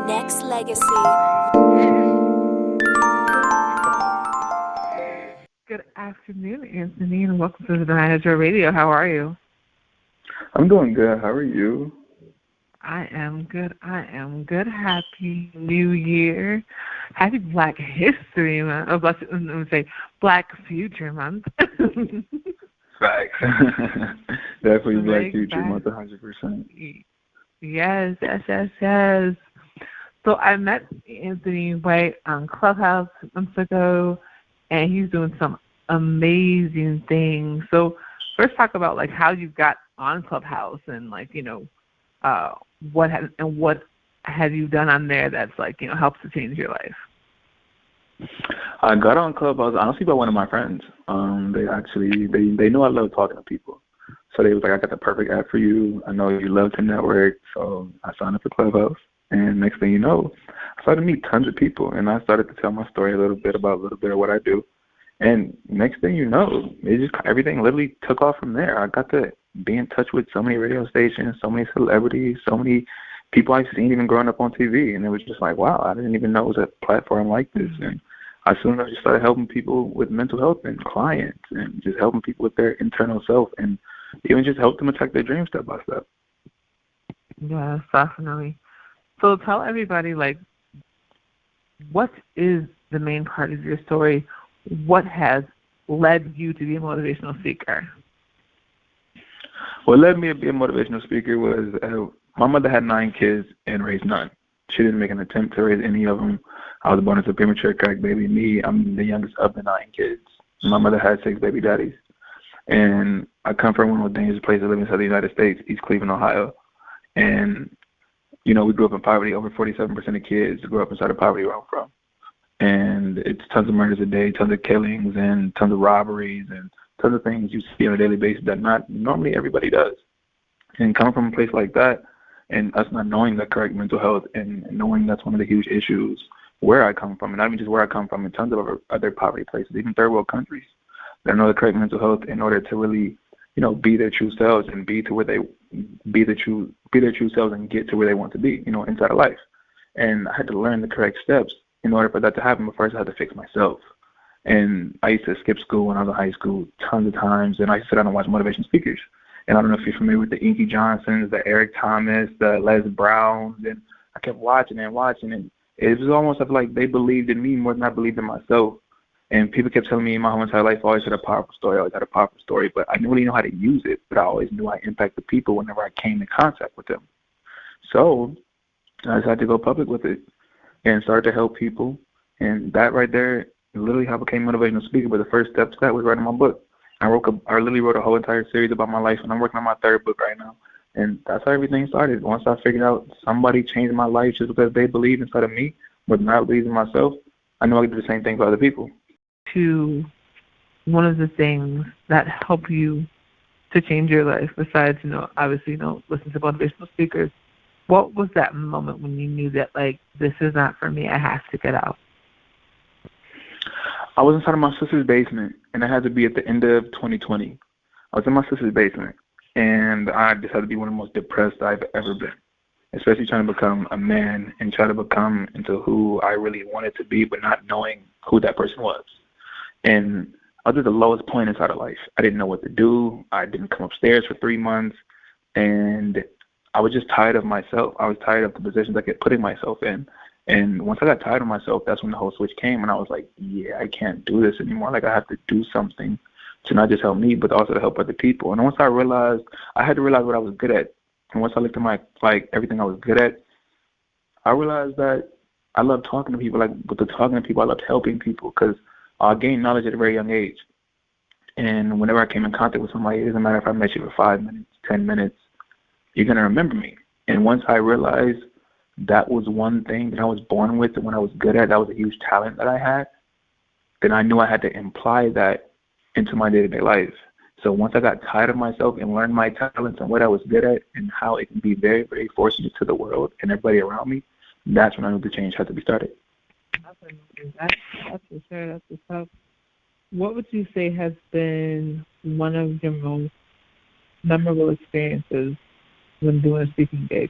Next Legacy. Good afternoon, Anthony, and welcome to the Danaya Azure Radio. How are you? I'm doing good. How are you? I am good. Happy New Year. Happy Black History Month. Oh, let me say Black Future Month. Facts. Definitely Very Black Future excited. Month, 100%. Yes. So I met Anthony White on Clubhouse months ago, and he's doing some amazing things. So first talk about like how you got on Clubhouse and like, what have you done on there that's like, helps to change your life? I got on Clubhouse honestly by one of my friends. They know I love talking to people. So they was like, I got the perfect app for you. I know you love to network. So I signed up for Clubhouse. And next thing you know, I started to meet tons of people. And I started to tell my story a little bit of what I do. And next thing you know, everything literally took off from there. I got to be in touch with so many radio stations, so many celebrities, so many people I've seen even growing up on TV. And it was just like, wow, I didn't even know it was a platform like this. And I soon just started helping people with mental health and clients and just helping people with their internal self and even just help them attack their dreams step by step. Yes, definitely. So tell everybody, like, what is the main part of your story? What has led you to be a motivational speaker? What led me to be a motivational speaker was my mother had 9 kids and raised none. She didn't make an attempt to raise any of them. I was born as a premature crack baby. I'm the youngest of the 9 kids. My mother had 6 baby daddies. And I come from one of the dangerous places to live inside the United States, East Cleveland, Ohio. And, we grew up in poverty. Over 47% of kids grew up inside of poverty where I'm from. And it's tons of murders a day, tons of killings, and tons of robberies, and tons of things you see on a daily basis that not normally everybody does. And coming from a place like that, and us not knowing the correct mental health and knowing that's one of the huge issues where I come from, and not even just where I come from, in tons of other poverty places, even third world countries, that know the correct mental health in order to really, be their true selves and be their true selves and get to where they want to be, inside of life. And I had to learn the correct steps in order for that to happen. But first, I had to fix myself. And I used to skip school when I was in high school tons of times, and I used to sit down and watch motivational speakers. And I don't know if you're familiar with the Inky Johnsons, the Eric Thomas, the Les Browns, and I kept watching, and it was almost like they believed in me more than I believed in myself. And people kept telling me my whole entire life I always had a powerful story, but I didn't really know how to use it, but I always knew I impacted people whenever I came in contact with them. So I decided to go public with it and started to help people. And that right there is literally how I became a motivational speaker, but the first step to that was writing my book. I literally wrote a whole entire series about my life, and I'm working on my 3rd book right now. And that's how everything started. Once I figured out somebody changed my life just because they believed inside of me, but not believed in myself, I know I could do the same thing for other people. To one of the things that help you to change your life, besides, obviously, listen to motivational speakers, what was that moment when you knew that, like, this is not for me, I have to get out? I was inside of my sister's basement, and it had to be at the end of 2020. I was in my sister's basement, and I just had to be one of the most depressed I've ever been, especially trying to become a man and try to become into who I really wanted to be, but not knowing who that person was. And I was at the lowest point inside of life. I didn't know what to do. I didn't come upstairs for 3 months, and I was just tired of myself. I was tired of the positions I kept putting myself in. And once I got tired of myself, that's when the whole switch came, and I was like, yeah, I can't do this anymore. Like, I have to do something to not just help me, but also to help other people. And once I realized, I had to realize what I was good at. And once I looked at everything I was good at, I realized that I love talking to people. Like, with the talking to people, I loved helping people because I gained knowledge at a very young age. And whenever I came in contact with somebody, it doesn't matter if I met you for 5 minutes, 10 minutes, you're going to remember me. And once I realized that was one thing that I was born with and when I was good at, that was a huge talent that I had, then I knew I had to imply that into my day-to-day life. So once I got tired of myself and learned my talents and what I was good at and how it can be very, very fortunate to the world and everybody around me, that's when I knew the change had to be started. That's for sure. That's what's up. What would you say has been one of your most memorable experiences when doing a speaking gig?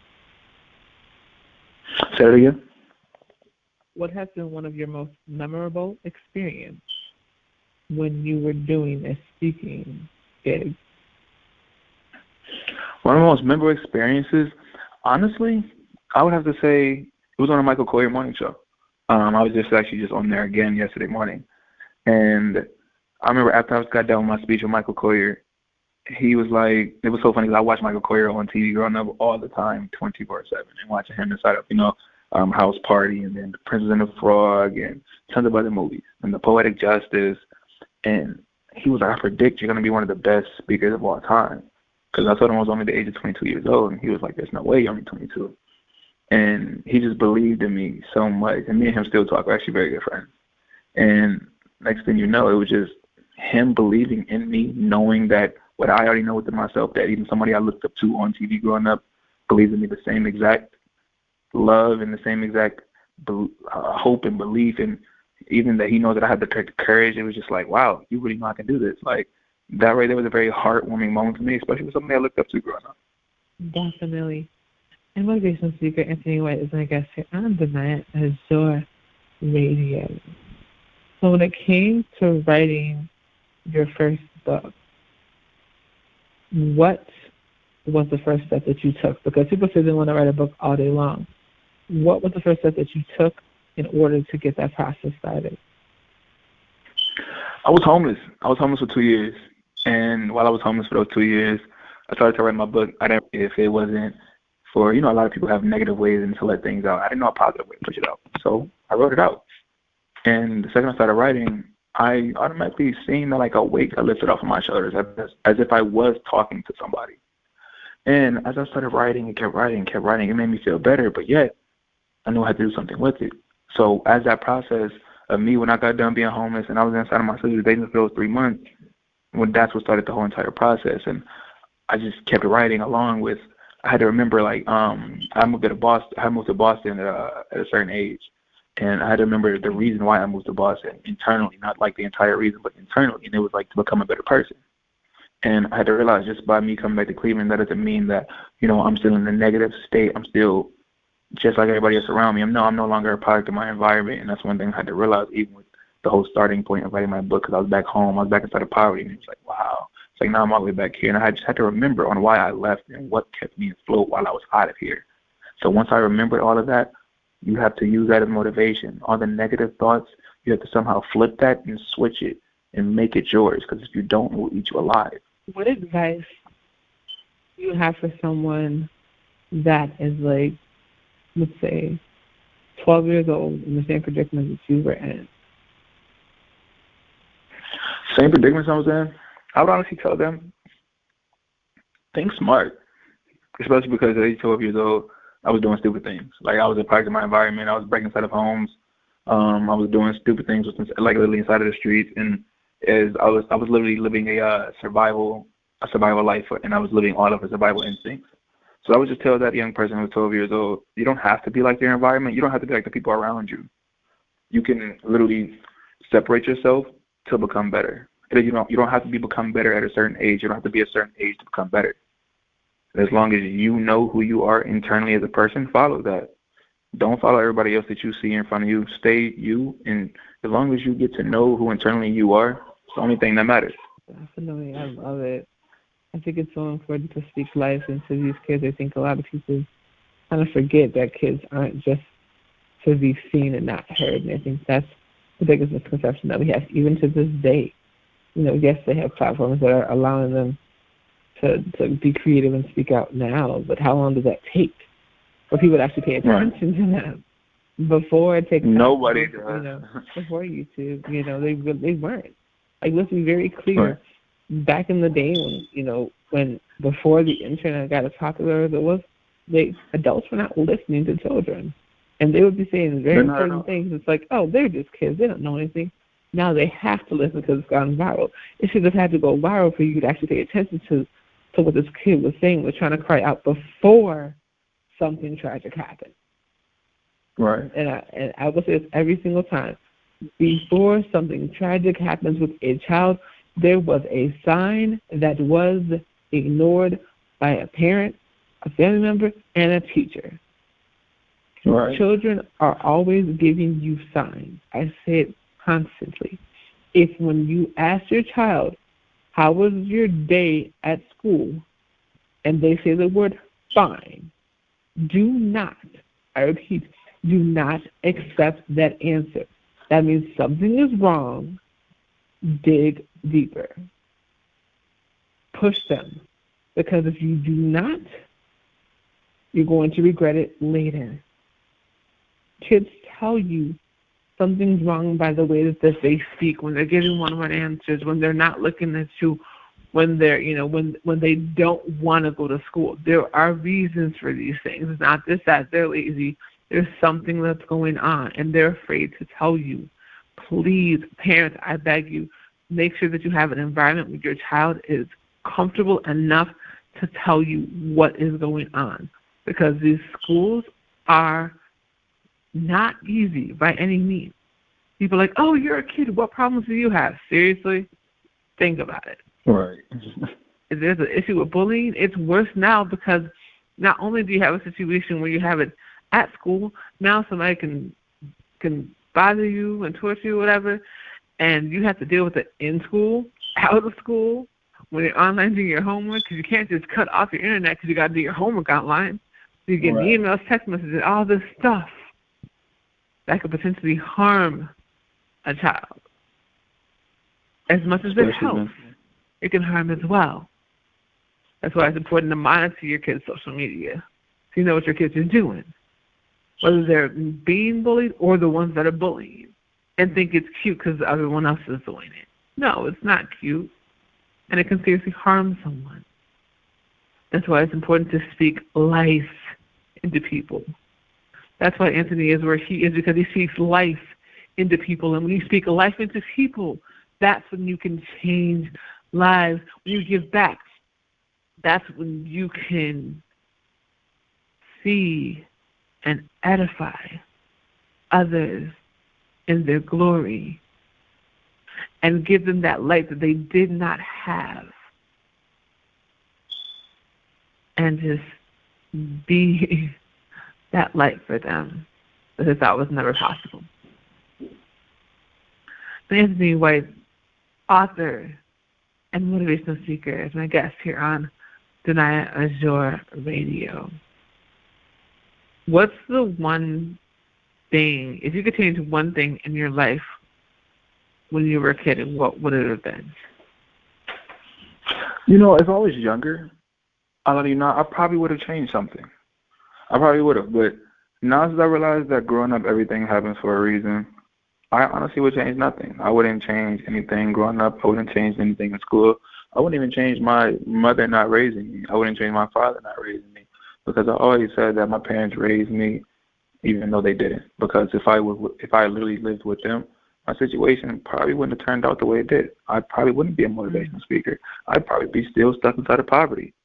Say it again. What has been one of your most memorable experience when you were doing a speaking gig? One of the most memorable experiences, honestly, I would have to say it was on a Michael Coyer morning show. I was just on there again yesterday morning. And I remember after I got done with my speech with Michael Coyer, he was like, it was so funny because I watched Michael Coyer on TV growing up all the time, 24/7, and watching him inside of, House Party, and then The Princess and the Frog, and tons of other movies, and The Poetic Justice. And he was like, I predict you're going to be one of the best speakers of all time. Because I told him I was only the age of 22 years old, and he was like, there's no way you're only 22. And he just believed in me so much. And me and him still talk. We're actually very good friends. And next thing you know, it was just him believing in me, knowing that what I already know within myself, that even somebody I looked up to on TV growing up believes in me the same exact love and the same exact hope and belief, and even that he knows that I have the courage. It was just like, wow, you really know I can do this. Like, that right there was a very heartwarming moment for me, especially with somebody I looked up to growing up. Definitely. And motivational speaker Anthony White is my guest here on Danaya Azure Radio. So when it came to writing your first book, what was the first step that you took? Because people say they want to write a book all day long. What was the first step that you took in order to get that process started? I was homeless. I was homeless for 2 years. And while I was homeless for those 2 years, I started to write my book. I didn't, if it wasn't for, a lot of people have negative ways to let things out. I didn't know a positive way to push it out. So I wrote it out. And the second I started writing, I automatically seen like a weight that lifted off of my shoulders, as if I was talking to somebody. And as I started writing and kept writing, it made me feel better, but yet I knew I had to do something with it. So as that process of me, when I got done being homeless and I was inside of my sister's basement for those 3 months, that's what started the whole entire process. And I just kept writing along with, I had to remember, like, I moved to Boston at a certain age. And I had to remember the reason why I moved to Boston internally, not like the entire reason, but internally. And it was like to become a better person. And I had to realize just by me coming back to Cleveland, that doesn't mean that, I'm still in a negative state. I'm still just like everybody else around me. I'm no longer a product of my environment. And that's one thing I had to realize, even with the whole starting point of writing my book, because I was back home. I was back inside of poverty. And it was like, wow. It's like, now I'm all the way back here. And I just had to remember on why I left and what kept me afloat while I was out of here. So once I remembered all of that, you have to use that as motivation. All the negative thoughts, you have to somehow flip that and switch it and make it yours, because if you don't, it will eat you alive. What advice do you have for someone that is like, let's say, 12 years old in the same predicament that you were in? Same predicament I was in? I would honestly tell them, think smart, especially because at age 12 years old, I was doing stupid things. Like, I was a product of my environment. I was breaking inside of homes. I was doing stupid things, like literally inside of the streets. And as I was literally living a survival life, and I was living all of the survival instincts. So I would just tell that young person who was 12 years old, you don't have to be like your environment. You don't have to be like the people around you. You can literally separate yourself to become better. You don't have to become better at a certain age. You don't have to be a certain age to become better. As long as you know who you are internally as a person, follow that. Don't follow everybody else that you see in front of you. Stay you, and as long as you get to know who internally you are, it's the only thing that matters. Definitely, I love it. I think it's so important to speak life into these kids. I think a lot of people kind of forget that kids aren't just to be seen and not heard, and I think that's the biggest misconception that we have, even to this day. Yes, they have platforms that are allowing them to be creative and speak out now, but how long does that take for people to actually pay attention to them? Before it takes nobody does. Before YouTube, they weren't. Like, let's be very clear. Right. Back in the day when before the internet got as popular as it was, adults were not listening to children, and they would be saying very important things. It's like, oh, they're just kids; they don't know anything. Now they have to listen because it's gone viral. It should have had to go viral for you to actually pay attention to what this kid was saying, was trying to cry out before something tragic happened. Right. And I will say this every single time. Before something tragic happens with a child, there was a sign that was ignored by a parent, a family member, and a teacher. Right. Children are always giving you signs. I say it constantly. If when you ask your child, how was your day at school, and they say the word fine, do not, I repeat, do not accept that answer. That means something is wrong. Dig deeper. Push them. Because if you do not, you're going to regret it later. Kids tell you something's wrong by the way that they speak, when they're giving one-word answers, when they're not looking at you, when they're, when they don't want to go to school. There are reasons for these things. It's not just that they're lazy. There's something that's going on, and they're afraid to tell you. Please, parents, I beg you, make sure that you have an environment where your child is comfortable enough to tell you what is going on, because these schools are not easy by any means. People are like, oh, you're a kid. What problems do you have? Seriously? Think about it. Right. If there's an issue with bullying, it's worse now, because not only do you have a situation where you have it at school, now somebody can bother you and torture you, whatever, and you have to deal with it in school, out of school, when you're online doing your homework, because you can't just cut off your internet because you got to do your homework online. So you get emails, text messages, all this stuff that could potentially harm a child. As much as it helps, it can harm as well. That's why it's important to monitor your kids' social media, so you know what your kids are doing, whether they're being bullied or the ones that are bullying, and think it's cute because everyone else is doing it. No, it's not cute, and it can seriously harm someone. That's why it's important to speak life into people. That's why Anthony is where he is, because he speaks life into people. And when you speak life into people, that's when you can change lives. When you give back, that's when you can see and edify others in their glory and give them that light that they did not have. And just be that light for them that they thought was never possible. Anthony White, author and motivational speaker, is my guest here on Danaya Azure Radio. What's the one thing, if you could change one thing in your life when you were a kid, what would it have been? If I was younger, I probably would have changed something. I probably would have. But now that I realize that growing up, everything happens for a reason, I honestly would change nothing. I wouldn't change anything growing up. I wouldn't change anything in school. I wouldn't even change my mother not raising me. I wouldn't change my father not raising me, because I always said that my parents raised me even though they didn't. Because if I literally lived with them, my situation probably wouldn't have turned out the way it did. I probably wouldn't be a motivational speaker. I'd probably be still stuck inside of poverty.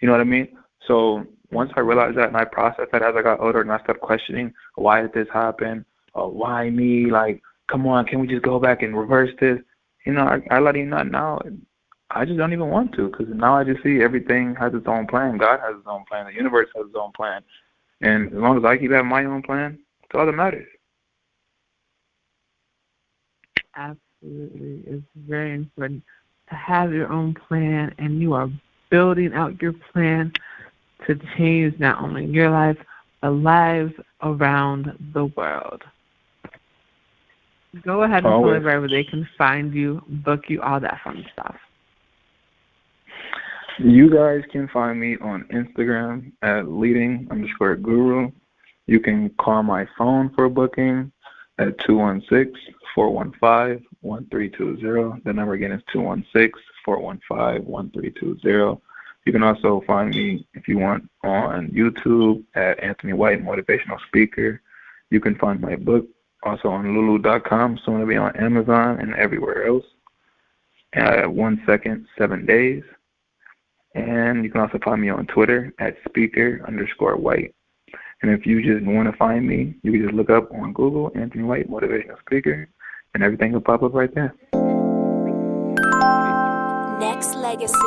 You know what I mean? So once I realized that and I processed that as I got older, and I started questioning, why did this happen? Why me? Like, come on, can we just go back and reverse this? I let you know now. I just don't even want to, because now I just see everything has its own plan. God has his own plan. The universe has its own plan. And as long as I keep having my own plan, that's all that matters. Absolutely. It's very important to have your own plan, and you are building out your plan to change not only your life, but lives around the world. Go ahead and tell everybody where they can find you, book you, all that fun stuff. You guys can find me on Instagram at leading_guru. You can call my phone for booking at 216-415-1320. The number again is 216-415-1320. You can also find me, if you want, on YouTube at Anthony White, Motivational Speaker. You can find my book also on lulu.com, soon to be on Amazon and everywhere else. 1 second, 7 days. And you can also find me on Twitter at speaker_white. And if you just want to find me, you can just look up on Google, Anthony White, Motivational Speaker, and everything will pop up right there. Next Legacy.